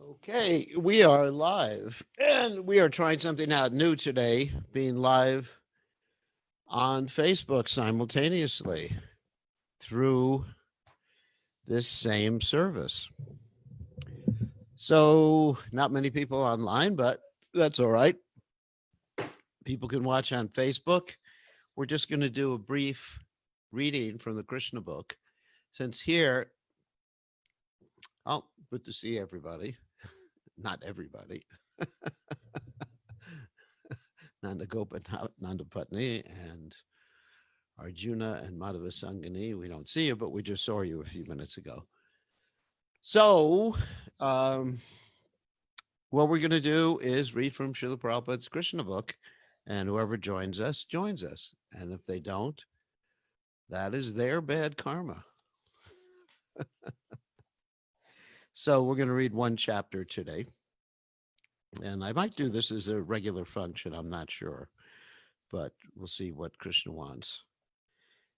Okay, we are live and we are trying something out new today, being live on Facebook simultaneously through this same service. So, not many people online, but that's all right. People can watch on Facebook. We're just going to do a brief reading from the Krishna book. Since here, oh, good to see everybody. Not everybody. Nanda Gopinath, Nanda Patni, and Arjuna and Madhava Sangani. We don't see you, but we just saw you a few minutes ago. So, um, what we're going to do is read from Srila Prabhupada's Krishna book, and whoever joins us, joins us. And if they don't, that is their bad karma. So, we're going to read one chapter today. And I might do this as a regular function, I'm not sure, but we'll see what Krishna wants.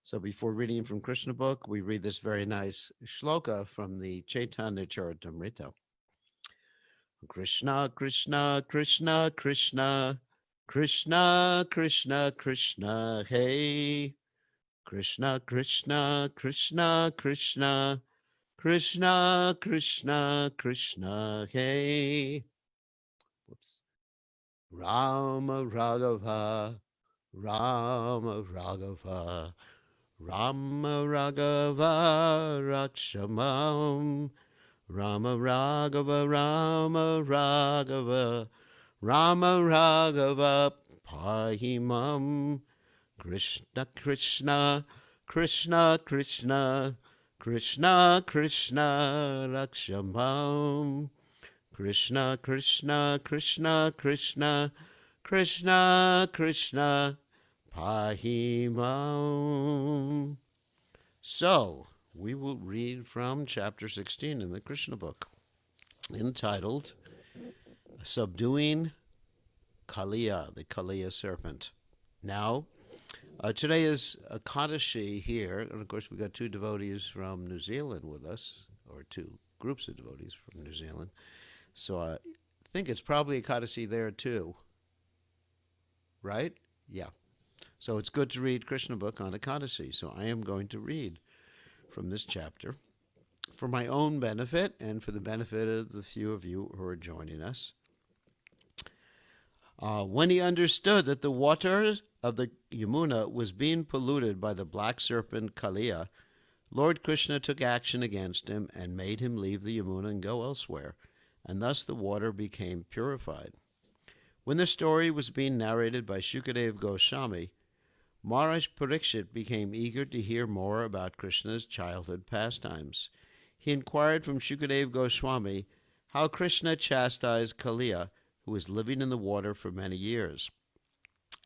So before reading from Krishna book, we read this very nice shloka from the Chaitanya Charitamrita. Krishna, Krishna, Krishna, Krishna, Krishna, Krishna, Krishna, hey. Krishna, Krishna, Krishna, Krishna, Krishna, Krishna, Krishna, hey. Whoops. Rama Raghava, Rama Raghava, Rama Raghava Rakshamam, Rama Raghava, Rama Raghava, Rama Raghava Pahimam, Krishna Krishna, Krishna Krishna, Krishna Krishna Rakshamam, Krishna Krishna, Krishna Krishna, Krishna Krishna Pahimam. So, we will read from chapter 16 in the Krishna book, entitled Subduing Kaliya, the Kaliya serpent. Now, today is Kaddashi here, and of course, we got two devotees from New Zealand with us, or two groups of devotees from New Zealand. So, I think it's probably Kaddashi there too, right? Yeah. So it's good to read Krishna book on Ekadasi. So I am going to read from this chapter for my own benefit and for the benefit of the few of you who are joining us. When he understood that the water of the Yamuna was being polluted by the black serpent Kaliya, Lord Krishna took action against him and made him leave the Yamuna and go elsewhere, and thus the water became purified. When the story was being narrated by Shukadev Goswami, Maharaj Parikshit became eager to hear more about Krishna's childhood pastimes. He inquired from Shukadev Goswami how Krishna chastised Kaliya, who was living in the water for many years.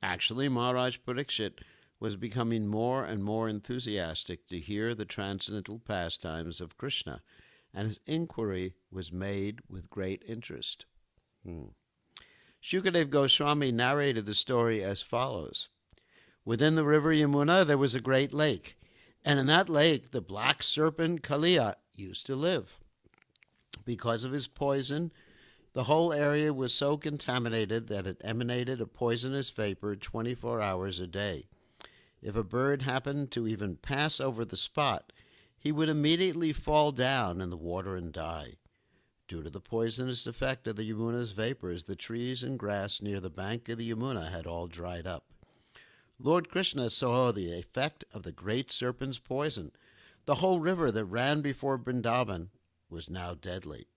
Actually, Maharaj Parikshit was becoming more and more enthusiastic to hear the transcendental pastimes of Krishna, and his inquiry was made with great interest. Shukadev Goswami narrated the story as follows. Within the river Yamuna, there was a great lake, and in that lake, the black serpent Kaliya used to live. Because of his poison, the whole area was so contaminated that it emanated a poisonous vapor 24 hours a day. If a bird happened to even pass over the spot, he would immediately fall down in the water and die. Due to the poisonous effect of the Yamuna's vapors, the trees and grass near the bank of the Yamuna had all dried up. Lord Krishna saw the effect of the great serpent's poison. The whole river that ran before Vrindavan was now deadly.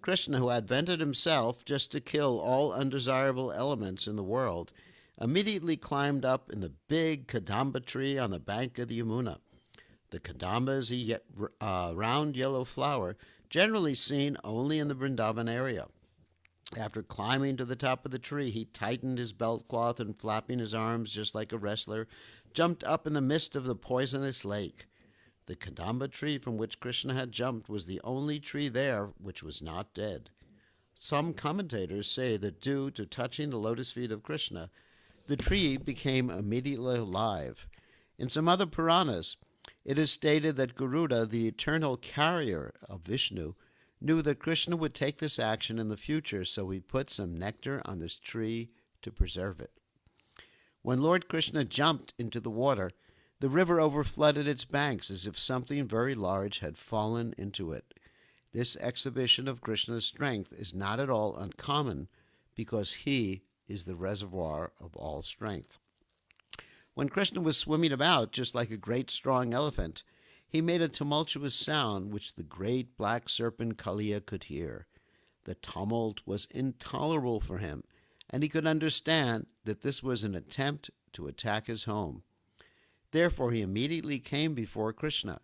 Krishna, who had vented himself just to kill all undesirable elements in the world, immediately climbed up in the big Kadamba tree on the bank of the Yamuna. The Kadamba is a round yellow flower, generally seen only in the Vrindavan area. After climbing to the top of the tree, he tightened his belt cloth and, flapping his arms just like a wrestler, jumped up in the midst of the poisonous lake. The Kadamba tree from which Krishna had jumped was the only tree there which was not dead. Some commentators say that due to touching the lotus feet of Krishna, the tree became immediately alive. In some other Puranas, it is stated that Garuda, the eternal carrier of Vishnu, knew that Krishna would take this action in the future, so he put some nectar on this tree to preserve it. When Lord Krishna jumped into the water, the river overflooded its banks as if something very large had fallen into it. This exhibition of Krishna's strength is not at all uncommon because he is the reservoir of all strength. When Krishna was swimming about, just like a great strong elephant, he made a tumultuous sound which the great black serpent Kaliya could hear. The tumult was intolerable for him, and he could understand that this was an attempt to attack his home. Therefore he immediately came before Krishna.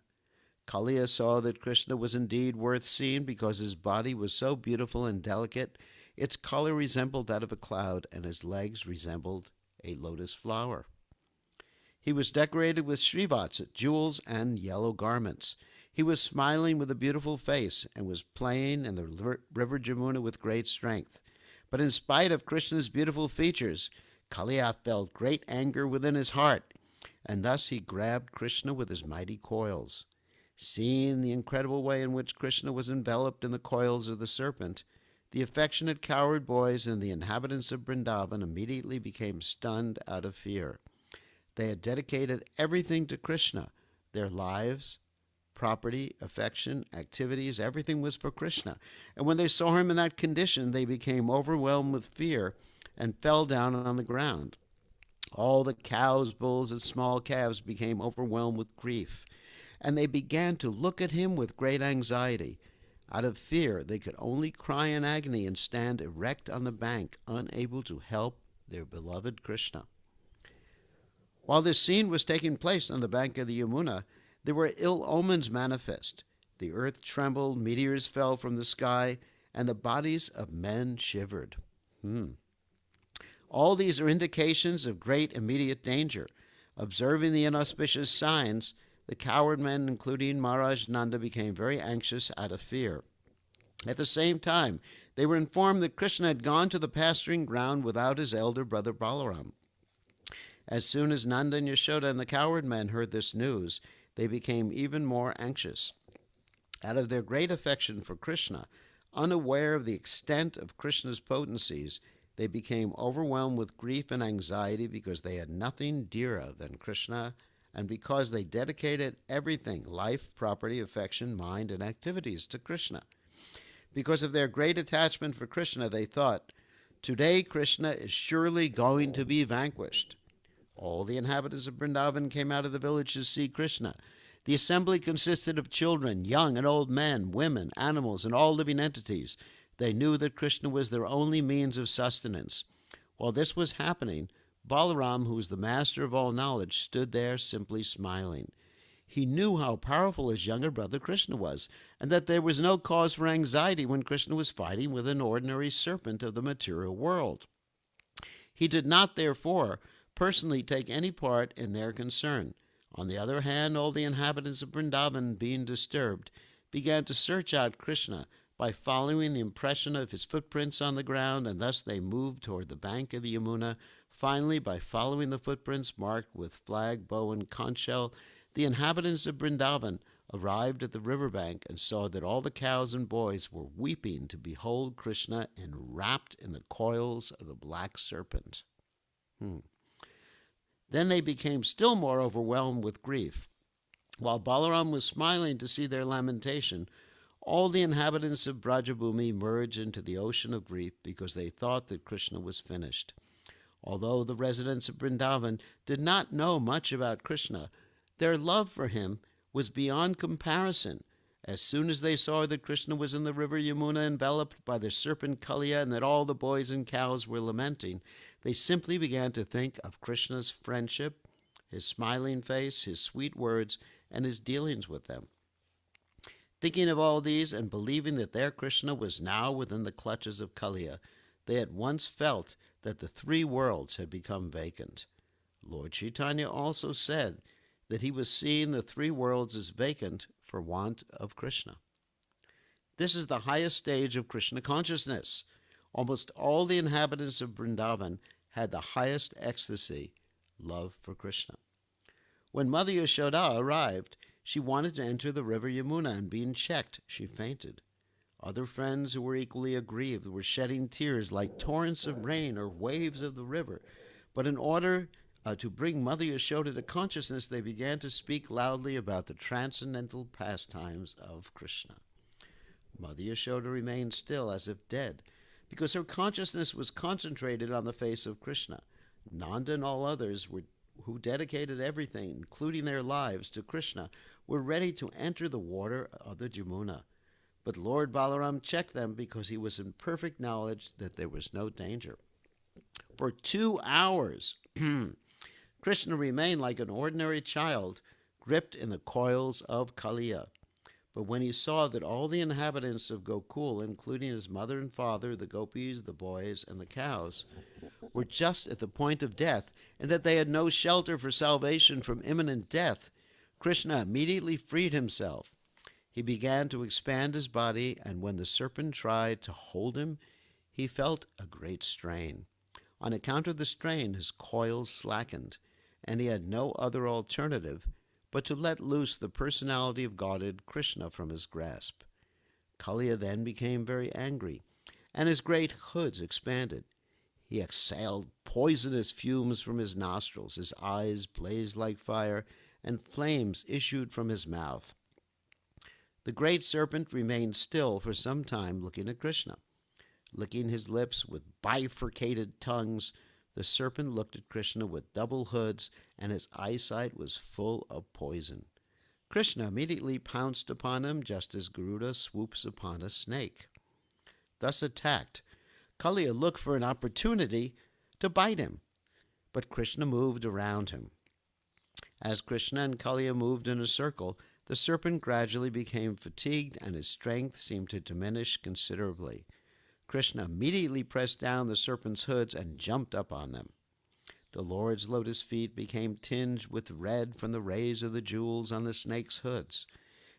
Kaliya saw that Krishna was indeed worth seeing because his body was so beautiful and delicate, its color resembled that of a cloud, and his legs resembled a lotus flower. He was decorated with srivatsa, jewels, and yellow garments. He was smiling with a beautiful face and was playing in the river Jamuna with great strength. But in spite of Krishna's beautiful features, Kaliya felt great anger within his heart, and thus he grabbed Krishna with his mighty coils. Seeing the incredible way in which Krishna was enveloped in the coils of the serpent, the affectionate cowherd boys and the inhabitants of Vrindavan immediately became stunned out of fear. They had dedicated everything to Krishna. Their lives, property, affection, activities, everything was for Krishna. And when they saw him in that condition, they became overwhelmed with fear and fell down on the ground. All the cows, bulls, and small calves became overwhelmed with grief, and they began to look at him with great anxiety. Out of fear, they could only cry in agony and stand erect on the bank, unable to help their beloved Krishna. While this scene was taking place on the bank of the Yamuna, there were ill omens manifest. The earth trembled, meteors fell from the sky, and the bodies of men shivered. All these are indications of great immediate danger. Observing the inauspicious signs, the coward men, including Maharaj Nanda, became very anxious out of fear. At the same time, they were informed that Krishna had gone to the pasturing ground without his elder brother Balaram. As soon as Nanda and Yashoda and the coward men heard this news, they became even more anxious. Out of their great affection for Krishna, unaware of the extent of Krishna's potencies, they became overwhelmed with grief and anxiety because they had nothing dearer than Krishna, and because they dedicated everything, life, property, affection, mind, and activities, to Krishna. Because of their great attachment for Krishna, they thought, "Today Krishna is surely going to be vanquished." All the inhabitants of Vrindavan came out of the village to see Krishna. The assembly consisted of children, young and old men, women, animals, and all living entities. They knew that Krishna was their only means of sustenance. While this was happening, Balaram, who was the master of all knowledge, stood there simply smiling. He knew how powerful his younger brother Krishna was, and that there was no cause for anxiety when Krishna was fighting with an ordinary serpent of the material world. He did not, therefore, personally take any part in their concern. On the other hand, all the inhabitants of Vrindavan, being disturbed, began to search out Krishna by following the impression of his footprints on the ground, and thus they moved toward the bank of the Yamuna. Finally, by following the footprints marked with flag, bow, and conch shell, the inhabitants of Vrindavan arrived at the riverbank and saw that all the cows and boys were weeping to behold Krishna enwrapped in the coils of the black serpent. Then they became still more overwhelmed with grief. While Balaram was smiling to see their lamentation, all the inhabitants of Brajabhumi merged into the ocean of grief because they thought that Krishna was finished. Although the residents of Vrindavan did not know much about Krishna, their love for him was beyond comparison. As soon as they saw that Krishna was in the river Yamuna enveloped by the serpent Kaliya and that all the boys and cows were lamenting, they simply began to think of Krishna's friendship, his smiling face, his sweet words, and his dealings with them. Thinking of all these and believing that their Krishna was now within the clutches of Kaliya, they at once felt that the three worlds had become vacant. Lord Chaitanya also said that he was seeing the three worlds as vacant for want of Krishna. This is the highest stage of Krishna consciousness. Almost all the inhabitants of Vrindavan had the highest ecstasy, love for Krishna. When Mother Yashoda arrived, she wanted to enter the river Yamuna, and being checked, she fainted. Other friends who were equally aggrieved were shedding tears like torrents of rain or waves of the river. But in order to bring Mother Yashoda to consciousness, they began to speak loudly about the transcendental pastimes of Krishna. Mother Yashoda remained still as if dead, because her consciousness was concentrated on the face of Krishna. Nanda and all others who dedicated everything, including their lives, to Krishna, were ready to enter the water of the Jamuna. But Lord Balaram checked them because he was in perfect knowledge that there was no danger. For 2 hours, Krishna remained like an ordinary child, gripped in the coils of Kaliya. But when he saw that all the inhabitants of Gokul, including his mother and father, the gopis, the boys, and the cows, were just at the point of death, and that they had no shelter for salvation from imminent death, Krishna immediately freed himself. He began to expand his body, and when the serpent tried to hold him, he felt a great strain. On account of the strain, his coils slackened, and he had no other alternative but to let loose the personality of Godhead Krishna from his grasp. Kaliya then became very angry, and his great hoods expanded. He exhaled poisonous fumes from his nostrils, his eyes blazed like fire, and flames issued from his mouth. The great serpent remained still for some time, looking at Krishna. Licking his lips with bifurcated tongues, the serpent looked at Krishna with double hoods, and his eyesight was full of poison. Krishna immediately pounced upon him, just as Garuda swoops upon a snake. Thus attacked, Kaliya looked for an opportunity to bite him, but Krishna moved around him. As Krishna and Kaliya moved in a circle, the serpent gradually became fatigued, and his strength seemed to diminish considerably. Krishna immediately pressed down the serpent's hoods and jumped up on them. The Lord's lotus feet became tinged with red from the rays of the jewels on the snake's hoods.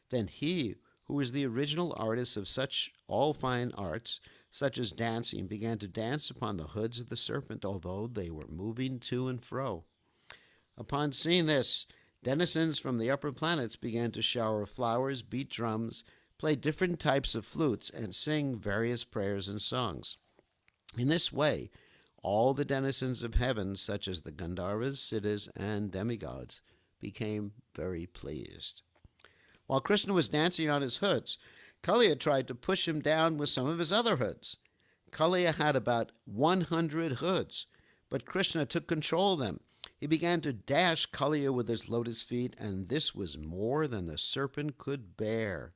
Then he, who was the original artist of such all fine arts, such as dancing, began to dance upon the hoods of the serpent, although they were moving to and fro. Upon seeing this, denizens from the upper planets began to shower flowers, beat drums, play different types of flutes, and sing various prayers and songs. In this way, all the denizens of heaven, such as the Gandharvas, Siddhas, and demigods, became very pleased. While Krishna was dancing on his hoods, Kaliya tried to push him down with some of his other hoods. Kaliya had about 100 hoods, but Krishna took control of them. He began to dash Kaliya with his lotus feet, and this was more than the serpent could bear.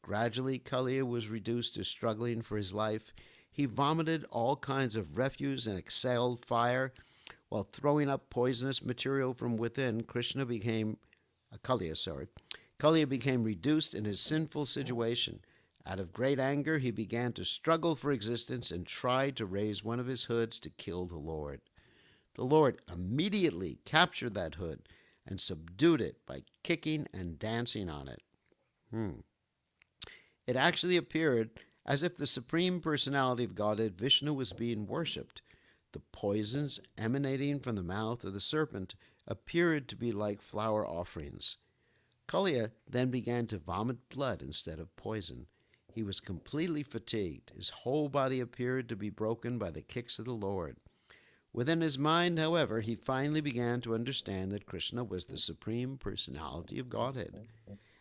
Gradually, Kaliya was reduced to struggling for his life. He vomited all kinds of refuse and exhaled fire. While throwing up poisonous material from within, Kaliya became reduced in his sinful situation. Out of great anger, he began to struggle for existence and tried to raise one of his hoods to kill the Lord. The Lord immediately captured that hood and subdued it by kicking and dancing on it. It actually appeared as if the Supreme Personality of Godhead, Vishnu, was being worshipped. The poisons emanating from the mouth of the serpent appeared to be like flower offerings. Kaliya then began to vomit blood instead of poison. He was completely fatigued. His whole body appeared to be broken by the kicks of the Lord. Within his mind, however, he finally began to understand that Krishna was the Supreme Personality of Godhead,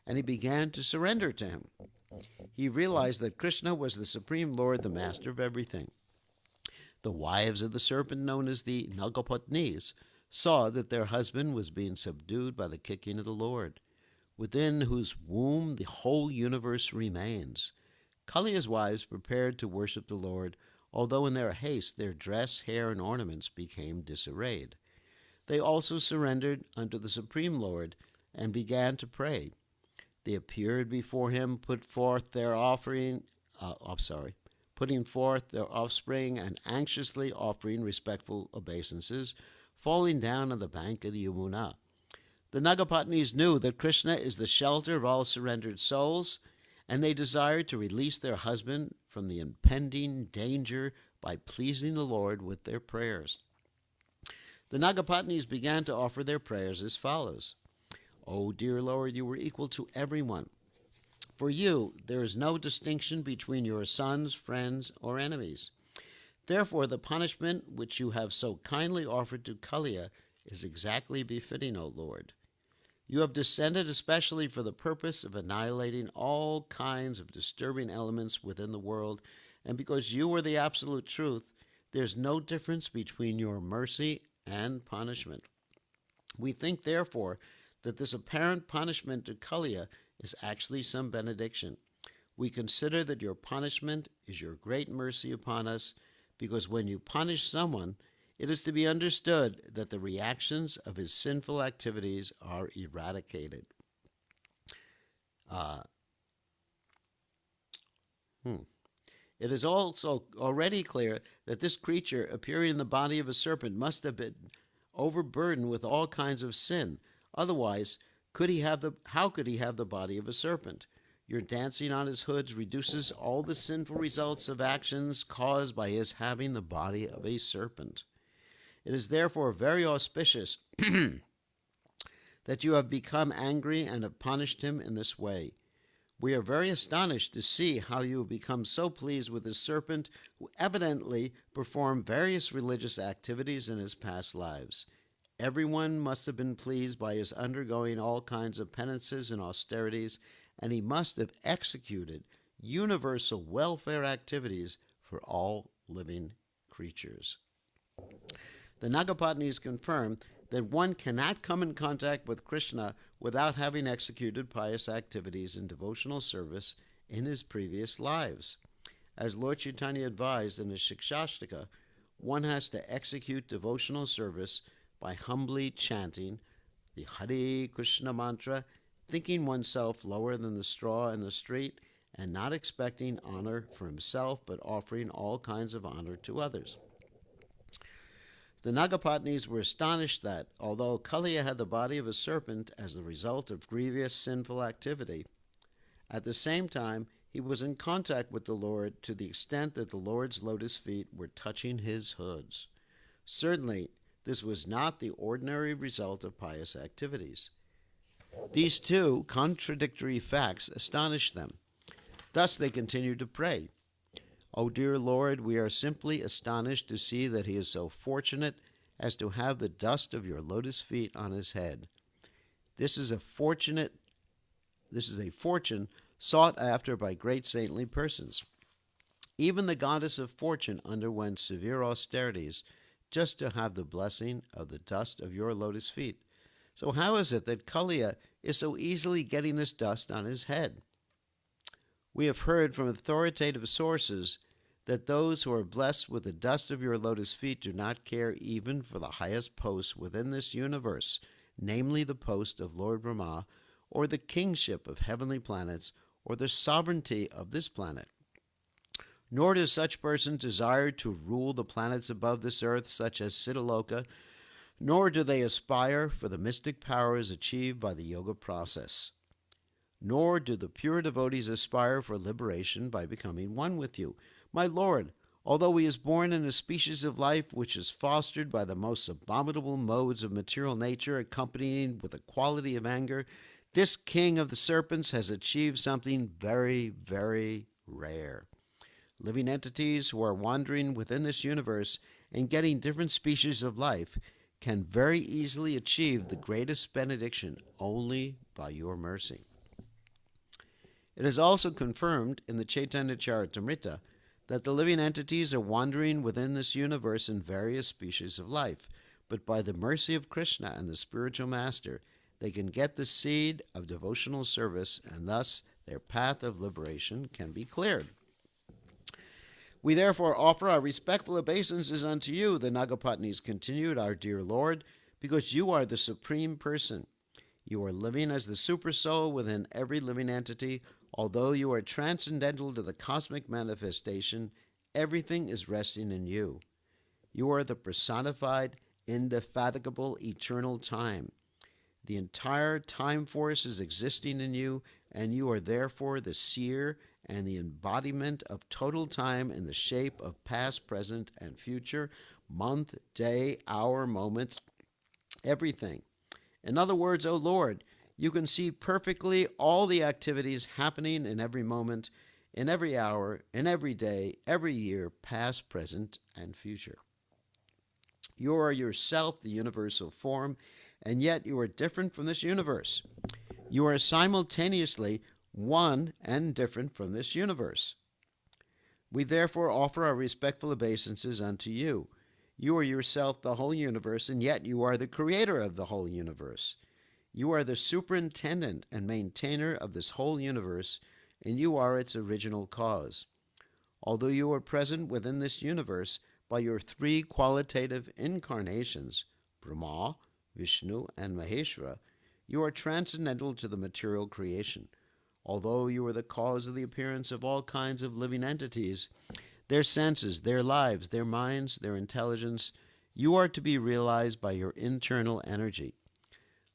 and he began to surrender to him. He realized that Krishna was the Supreme Lord, the master of everything. The wives of the serpent, known as the Nagapatnis, saw that their husband was being subdued by the kicking of the Lord, within whose womb the whole universe remains. Kaliya's wives prepared to worship the Lord, although in their haste their dress, hair, and ornaments became disarrayed. They also surrendered unto the Supreme Lord and began to pray. They appeared before him, putting forth their offspring and anxiously offering respectful obeisances, falling down on the bank of the Yamuna. The Nagapatnis knew that Krishna is the shelter of all surrendered souls, and they desired to release their husband from the impending danger by pleasing the Lord with their prayers. The Nagapatnis began to offer their prayers as follows. O dear Lord, you were equal to everyone. For you, there is no distinction between your sons, friends, or enemies. Therefore, the punishment which you have so kindly offered to Kalia is exactly befitting, O Lord. You have descended especially for the purpose of annihilating all kinds of disturbing elements within the world, and because you are the absolute truth, there's no difference between your mercy and punishment. We think, therefore, that this apparent punishment to Kalia is actually some benediction. We consider that your punishment is your great mercy upon us, because when you punish someone, it is to be understood that the reactions of his sinful activities are eradicated. Uh, It is also already clear that this creature, appearing in the body of a serpent, must have been overburdened with all kinds of sin. Otherwise, how could he have the body of a serpent? Your dancing on his hoods reduces all the sinful results of actions caused by his having the body of a serpent. It is therefore very auspicious that you have become angry and have punished him in this way. We are very astonished to see how you have become so pleased with this serpent, who evidently performed various religious activities in his past lives. Everyone must have been pleased by his undergoing all kinds of penances and austerities, and he must have executed universal welfare activities for all living creatures. The Nagapatnis confirm that one cannot come in contact with Krishna without having executed pious activities in devotional service in his previous lives. As Lord Chaitanya advised in his Shikshashtaka, one has to execute devotional service by humbly chanting the Hare Krishna mantra, thinking oneself lower than the straw in the street, and not expecting honor for himself, but offering all kinds of honor to others. The Nagapatnis were astonished that, although Kalia had the body of a serpent as the result of grievous sinful activity, at the same time he was in contact with the Lord to the extent that the Lord's lotus feet were touching his hoods. Certainly, this was not the ordinary result of pious activities. These two contradictory facts astonished them. Thus they continued to pray. O dear Lord, we are simply astonished to see that he is so fortunate as to have the dust of your lotus feet on his head. This is a fortune sought after by great saintly persons. Even the goddess of fortune underwent severe austerities just to have the blessing of the dust of your lotus feet. So how is it that Kalia is so easily getting this dust on his head? We have heard from authoritative sources that those who are blessed with the dust of your lotus feet do not care even for the highest post within this universe, namely the post of Lord Brahma, or the kingship of heavenly planets, or the sovereignty of this planet. Nor does such person desire to rule the planets above this earth, such as Siddhaloka, nor do they aspire for the mystic powers achieved by the yoga process. Nor do the pure devotees aspire for liberation by becoming one with you. My Lord, although he is born in a species of life which is fostered by the most abominable modes of material nature, accompanied with a quality of anger, this king of the serpents has achieved something very, very rare. Living entities who are wandering within this universe and getting different species of life can very easily achieve the greatest benediction only by your mercy. It is also confirmed in the Chaitanya Charitamrita that the living entities are wandering within this universe in various species of life, but by the mercy of Krishna and the spiritual master, they can get the seed of devotional service, and thus their path of liberation can be cleared. We therefore offer our respectful obeisances unto you, the Nagapatnis continued, our dear Lord, because you are the supreme person. You are living as the supersoul within every living entity. Although you are transcendental to the cosmic manifestation, everything is resting in you. You are the personified, indefatigable, eternal time. The entire time force is existing in you, and you are therefore the seer and the embodiment of total time in the shape of past, present, and future, month, day, hour, moment, everything. In other words, O Lord, You can see perfectly all the activities happening in every moment, in every hour, in every day, every year, past, present, and future. You are yourself the universal form, and yet you are different from this universe. You are simultaneously one and different from this universe. We therefore offer our respectful obeisances unto you. You are yourself the whole universe, and yet you are the creator of the whole universe. You are the superintendent and maintainer of this whole universe, and you are its original cause. Although you are present within this universe by your three qualitative incarnations, Brahma, Vishnu, and Maheshwara, you are transcendental to the material creation. Although you are the cause of the appearance of all kinds of living entities, their senses, their lives, their minds, their intelligence, you are to be realized by your internal energy.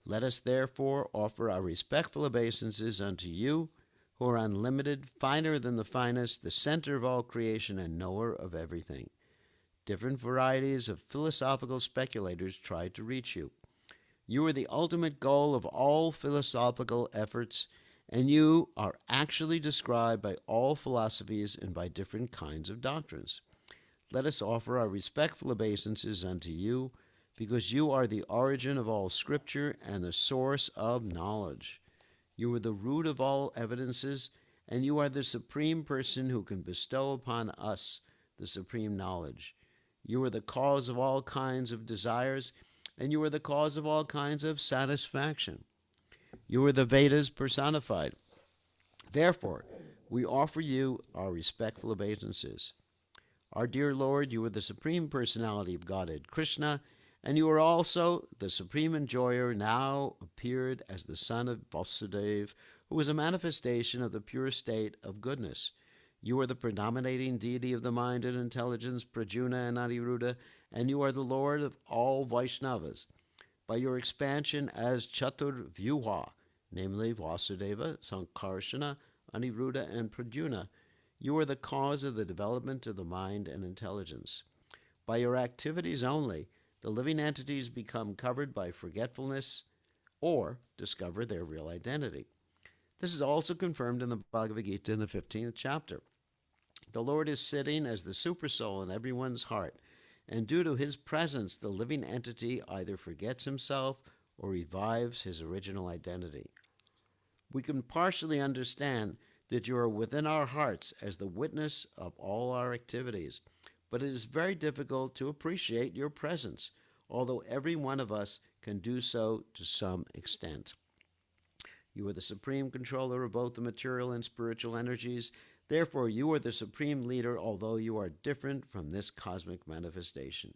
Let us therefore offer our respectful obeisances unto you, who are unlimited, finer than the finest, the center of all creation, and knower of everything. Different varieties of philosophical speculators try to reach you. You are the ultimate goal of all philosophical efforts, and you are actually described by all philosophies and by different kinds of doctrines. Let us offer our respectful obeisances unto you, because you are the origin of all scripture and the source of knowledge. You are the root of all evidences, and you are the supreme person who can bestow upon us the supreme knowledge. You are the cause of all kinds of desires, and you are the cause of all kinds of satisfaction. You are the Vedas personified. Therefore, we offer you our respectful obeisances. Our dear Lord, you are the Supreme Personality of Godhead, Krishna, and you are also the Supreme Enjoyer, now appeared as the son of Vasudeva, who is a manifestation of the pure state of goodness. You are the predominating deity of the mind and intelligence, Prajna and Aniruddha, and you are the Lord of all Vaishnavas. By your expansion as Chatur Vyuha, namely Vasudeva, Sankarsana, Aniruddha, and Prajna, you are the cause of the development of the mind and intelligence. By your activities only, the living entities become covered by forgetfulness or discover their real identity. This is also confirmed in the Bhagavad Gita in the 15th chapter. The Lord is sitting as the supersoul in everyone's heart, and due to his presence, the living entity either forgets himself or revives his original identity. We can partially understand that you are within our hearts as the witness of all our activities, but it is very difficult to appreciate your presence, although every one of us can do so to some extent. You are the supreme controller of both the material and spiritual energies. Therefore, you are the supreme leader, although you are different from this cosmic manifestation.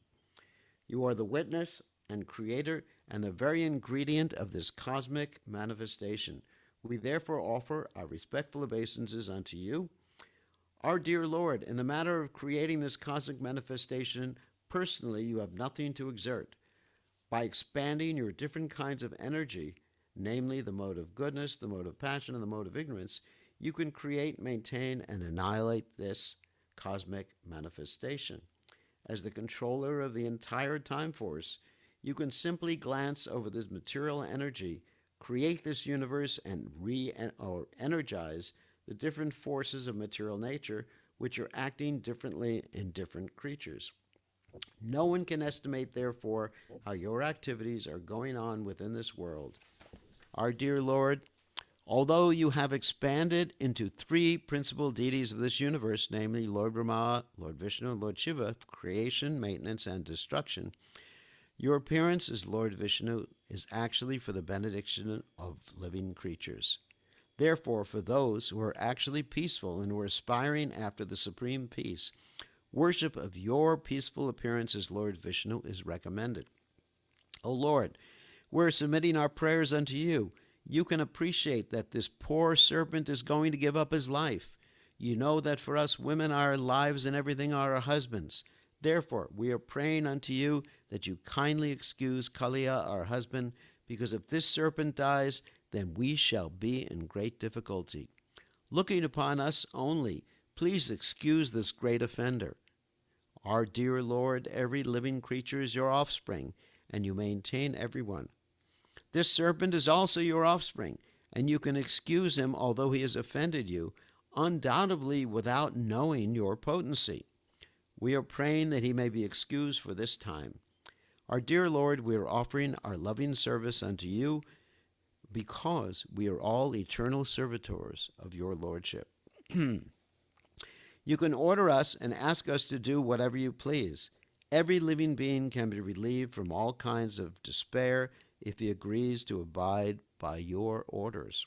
You are the witness and creator and the very ingredient of this cosmic manifestation. We therefore offer our respectful obeisances unto you. Our dear Lord, in the matter of creating this cosmic manifestation, personally you have nothing to exert. By expanding your different kinds of energy, namely the mode of goodness, the mode of passion, and the mode of ignorance, you can create, maintain, and annihilate this cosmic manifestation. As the controller of the entire time force, you can simply glance over this material energy, create this universe, and energize the different forces of material nature which are acting differently in different creatures. No one can estimate, therefore, how your activities are going on within this world. Our dear Lord, although you have expanded into three principal deities of this universe, namely Lord Brahma, Lord Vishnu, and Lord Shiva, creation, maintenance, and destruction, your appearance as Lord Vishnu is actually for the benediction of living creatures. Therefore, for those who are actually peaceful and who are aspiring after the supreme peace, worship of your peaceful appearance as Lord Vishnu is recommended. O Lord, we're submitting our prayers unto you. You can appreciate that this poor serpent is going to give up his life. You know that for us women, our lives and everything are our husbands. Therefore, we are praying unto you that you kindly excuse Kaliya, our husband, because if this serpent dies, then we shall be in great difficulty. Looking upon us only, please excuse this great offender. Our dear Lord, every living creature is your offspring, and you maintain everyone. This serpent is also your offspring, and you can excuse him although he has offended you, undoubtedly without knowing your potency. We are praying that he may be excused for this time. Our dear Lord, we are offering our loving service unto you because we are all eternal servitors of your Lordship. You can order us and ask us to do whatever you please. Every living being can be relieved from all kinds of despair if he agrees to abide by your orders.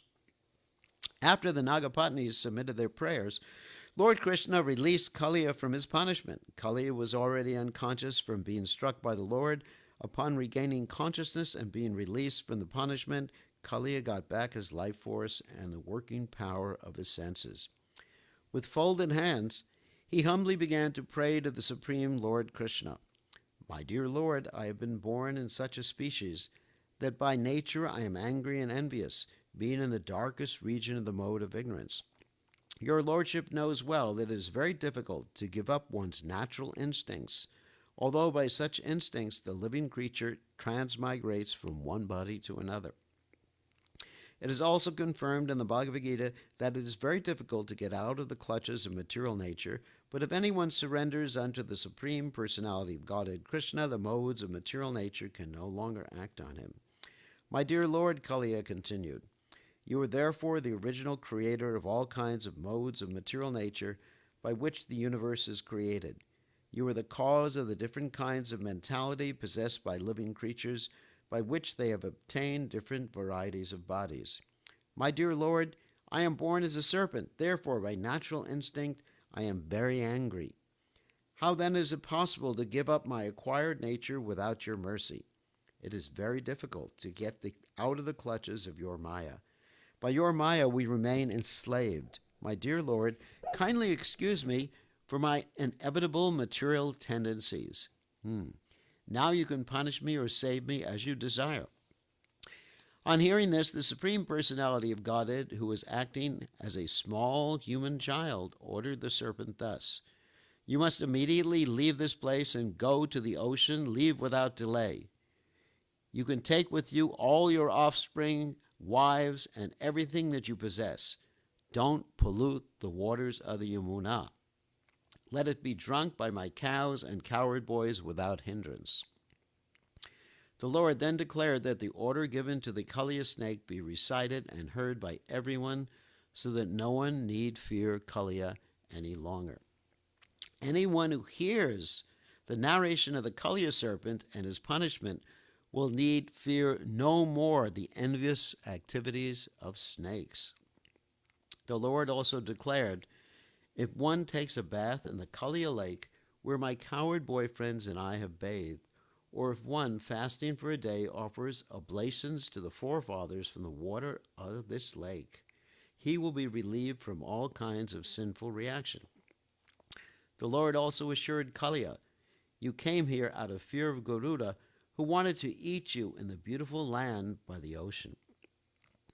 After the Nagapatnis submitted their prayers, Lord Krishna released Kaliya from his punishment. Kaliya was already unconscious from being struck by the Lord. Upon regaining consciousness and being released from the punishment, Kaliya got back his life force and the working power of his senses. With folded hands, he humbly began to pray to the Supreme Lord Krishna. My dear Lord, I have been born in such a species that by nature I am angry and envious, being in the darkest region of the mode of ignorance. Your Lordship knows well that it is very difficult to give up one's natural instincts, although by such instincts the living creature transmigrates from one body to another. It is also confirmed in the Bhagavad Gita that it is very difficult to get out of the clutches of material nature, but if anyone surrenders unto the Supreme Personality of Godhead Krishna, the modes of material nature can no longer act on him. My dear Lord, Kaliya continued, you are therefore the original creator of all kinds of modes of material nature by which the universe is created. You are the cause of the different kinds of mentality possessed by living creatures, by which they have obtained different varieties of bodies. My dear Lord, I am born as a serpent, therefore by natural instinct I am very angry. How then is it possible to give up my acquired nature without your mercy? It is very difficult to get out of the clutches of your Maya. By your Maya we remain enslaved. My dear Lord, kindly excuse me for my inevitable material tendencies. Now you can punish me or save me as you desire. On hearing this, the Supreme Personality of Godhead, who was acting as a small human child, ordered the serpent thus: you must immediately leave this place and go to the ocean. Leave without delay. You can take with you all your offspring, wives, and everything that you possess. Don't pollute the waters of the Yamuna. Let it be drunk by my cows and cowherd boys without hindrance. The Lord then declared that the order given to the Kaliya snake be recited and heard by everyone so that no one need fear Kaliya any longer. Anyone who hears the narration of the Kaliya serpent and his punishment will need fear no more the envious activities of snakes. The Lord also declared, if one takes a bath in the Kaliya lake where my cowherd boyfriends and I have bathed, or if one, fasting for a day, offers oblations to the forefathers from the water of this lake, he will be relieved from all kinds of sinful reaction. The Lord also assured Kaliya, you came here out of fear of Garuda, who wanted to eat you in the beautiful land by the ocean.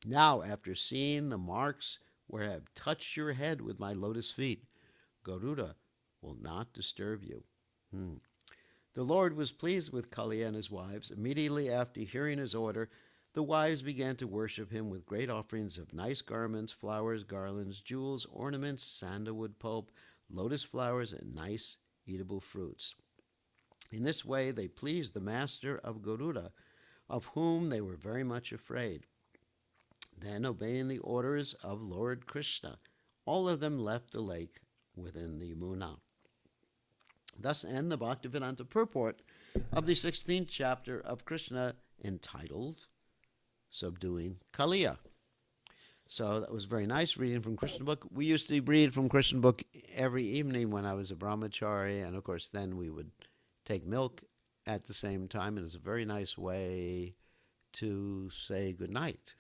Now, after seeing the marks where I have touched your head with my lotus feet, Garuda will not disturb you. The Lord was pleased with Kaliya and his wives. Immediately after hearing his order, the wives began to worship him with great offerings of nice garments, flowers, garlands, jewels, ornaments, sandalwood pulp, lotus flowers, and nice eatable fruits. In this way they pleased the master of Garuda, of whom they were very much afraid. Then, obeying the orders of Lord Krishna, all of them left the lake within the Yamuna. Thus end the Bhaktivedanta purport of the 16th chapter of Krishna, entitled Subduing Kaliya. So that was very nice reading from Krishna book. We used to read from Krishna book every evening when I was a brahmachari, and of course then we would take milk at the same time, and it's a very nice way to say good night.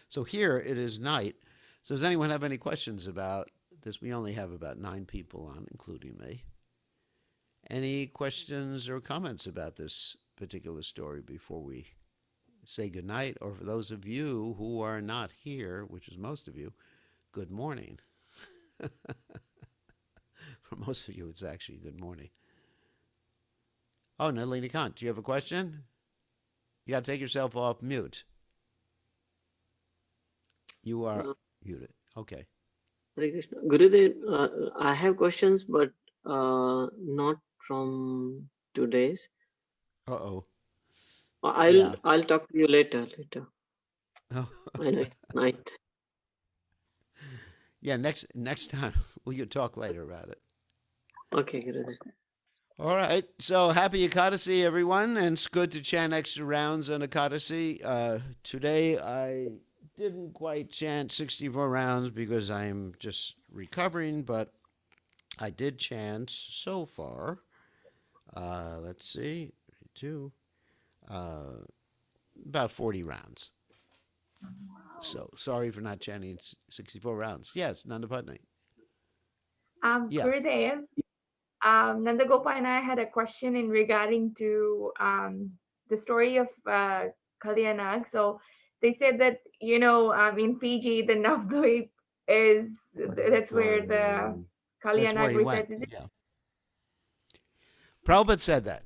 So here it is night. So does anyone have any questions about this? We only have about 9 people on, including me. Any questions or comments about this particular story before we say good night? Or for those of you who are not here, which is most of you, good morning. For most of you, it's actually good morning. Oh, Nalini Kant, do you have a question? You got to take yourself off mute. You are Uh, muted. Okay. Hare Krishna. Gurudev, I have questions, but not from today's. Uh-oh. I'll Yeah. I'll talk to you later. Later. Oh. I know it's night. Yeah, next time we can talk later about it. Okay, Gurudev. All right. So happy Ekadasi, everyone, and it's good to chant extra rounds on Ekadasi. Today I didn't quite chant 64 rounds because I'm just recovering, but I did chant so far. Let's see, 2, uh, about 40 rounds. So sorry for not chanting 64 rounds. Yes, Nanda Putney. Yeah. Gurudev, Nandagopa and I had a question in regarding to the story of Kalyanag. So they said that in Fiji the Navdvip is that's where the That's where Kalyanag he went. resides. Is it? Yeah. Prabhupada said that.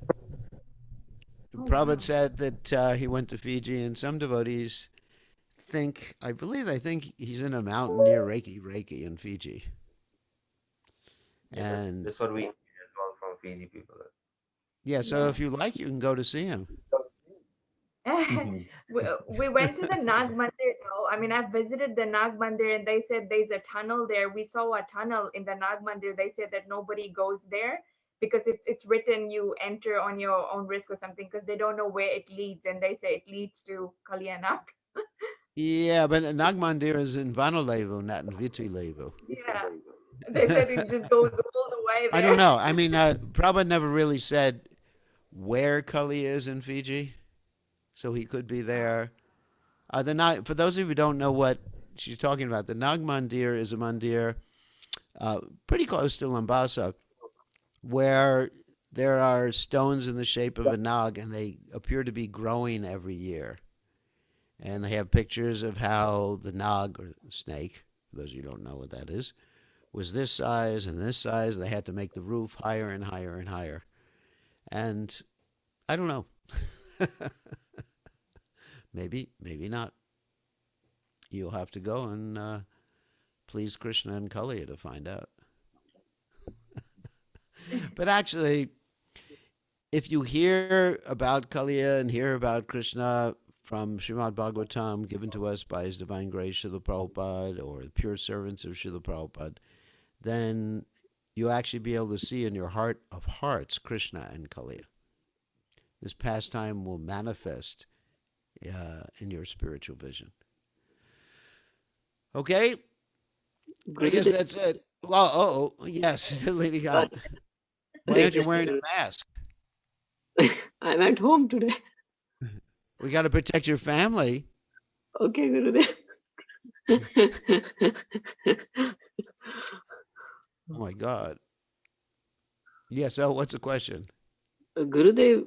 Oh Prabhupada wow. said that he went to Fiji, and some devotees I believe they think he's in a mountain near Reiki in Fiji. Yeah, And that's what we as well from Fiji people. yeah, so Yeah. if you like, you can go to see him. Mhm. we went to the Nag Mandir though. I mean, I've visited the Nag Mandir and they said there's a tunnel there. We saw a tunnel in the Nag Mandir. They said that nobody goes there because it's written you enter on your own risk or something because they don't know where it leads and they say it leads to Kalyanak. Yeah, but Nagmandir is in Vanolevu, not in Vitulevu. Yeah. They said it just goes all the way I don't there. know. I mean, Prabhupada never really said where Kali is in Fiji, so he could be there. For those of you who don't know what she's talking about, the Nag Mandir is a mandir pretty close to Lambasa, where there are stones in the shape of a nag, and they appear to be growing every year. And they have pictures of how the nag, or snake, for those of you who don't know what that is, was this size and this size. They had to make the roof higher and higher and higher. And I don't know. Maybe not. You'll have to go and please Krishna and Kali to find out. But actually, if you hear about Kaliya and hear about Krishna from Srimad Bhagavatam given to us by His Divine Grace Srila Prabhupada or the pure servants of Srila Prabhupada, then you'll actually be able to see in your heart of hearts Krishna and Kaliya. This pastime will manifest in your spiritual vision. Okay, I guess Gurudev, that's it. Well, yes, Lady God. Why Hare aren't you Krishna. wearing a mask? I'm at home today. We got to protect your family. Okay, Gurudev. Oh my God. Yeah, so what's the question? Gurudev,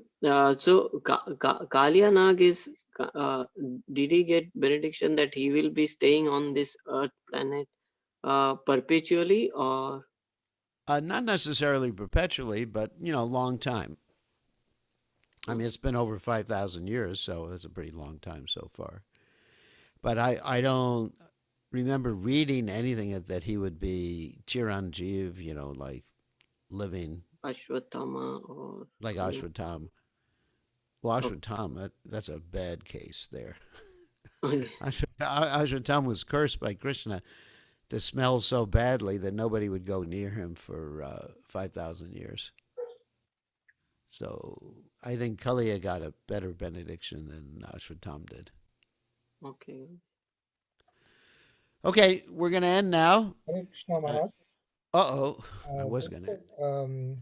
so Kalia Nag is, did he get benediction that he will be staying on this earth planet perpetually, or? Not necessarily perpetually, but, a long time. I mean, it's been over 5,000 years, so it's a pretty long time so far. But I don't remember reading anything that he would be Chiranjeev, like living Ashwatthama or like Ashwatam. Well, Ashwatam, that's a bad case there. okay. Ashwatam was cursed by Krishna to smell so badly that nobody would go near him for 5,000 years. So I think Kaliya got a better benediction than Ashwatam did. Okay. Okay, we're going to end now. Hare Krishna Uh Maharaj. oh, I was going to.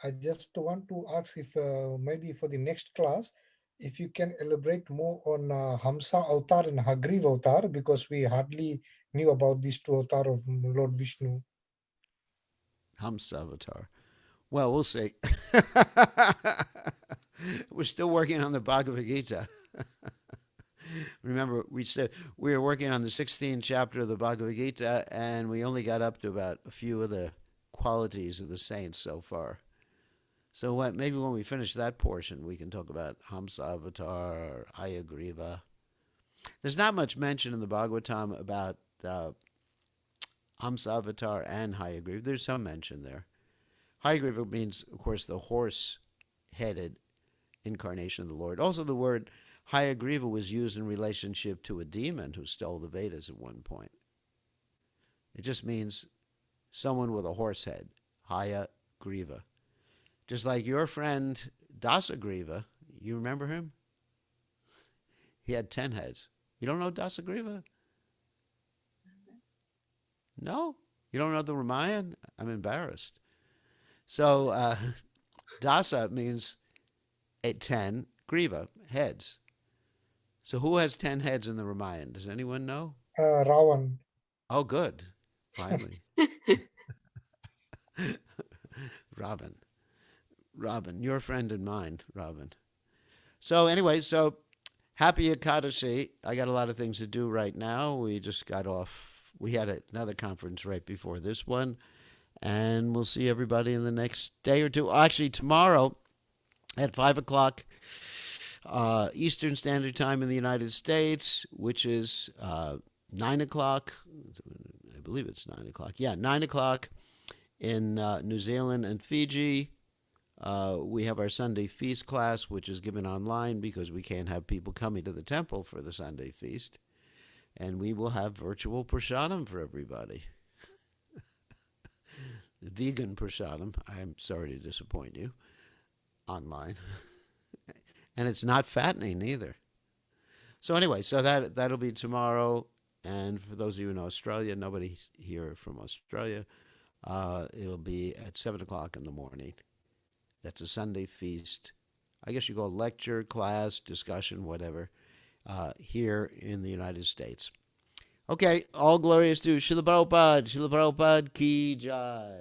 I just want to ask if maybe for the next class, if you can elaborate more on Hamsa Avatar and Hagriva Avatar, because we hardly knew about these two avatar of Lord Vishnu. Hamsa Avatar. Well, we'll see. We're still working on the Bhagavad Gita. Remember, we said we were working on the 16th chapter of the Bhagavad Gita, and we only got up to about a few of the qualities of the saints so far. So what? Maybe when we finish that portion, we can talk about Hamsa Avatar or Hayagriva. There's not much mention in the Bhagavatam about Hamsa Avatar and Hayagriva. There's some mention there. Hayagriva means, of course, the horse-headed incarnation of the Lord. Also, the word Hayagriva was used in relationship to a demon who stole the Vedas at one point. It just means someone with a horse head, Hayagriva. Just like your friend Dasagriva, you remember him? He had 10 heads. You don't know Dasagriva? No? You don't know the Ramayan? I'm embarrassed. So Dasa means 10, Griva, heads. So who has 10 heads in the Ramayan? Does anyone know? Ravan. Oh, good. Finally. Robin. Robin, your friend and mine, Robin. So anyway, so happy Ekadashi. I got a lot of things to do right now. We just got off. We had another conference right before this one. And we'll see everybody in the next day or two. Actually, tomorrow at 5 o'clock Eastern Standard Time in the United States, which is 9 o'clock. I believe it's 9 o'clock. Yeah, 9 o'clock in New Zealand and Fiji. We have our Sunday feast class, which is given online because we can't have people coming to the temple for the Sunday feast. And we will have virtual prasadam for everybody. Vegan prasadam. I'm sorry to disappoint you. Online. And it's not fattening either. So anyway, so that'll be tomorrow. And for those of you in Australia, nobody here from Australia, it'll be at 7 o'clock in the morning. That's a Sunday feast. I guess you call lecture, class, discussion, whatever, here in the United States. Okay, all glorious to Srila Prabhupada. Srila Prabhupada Ki Jai.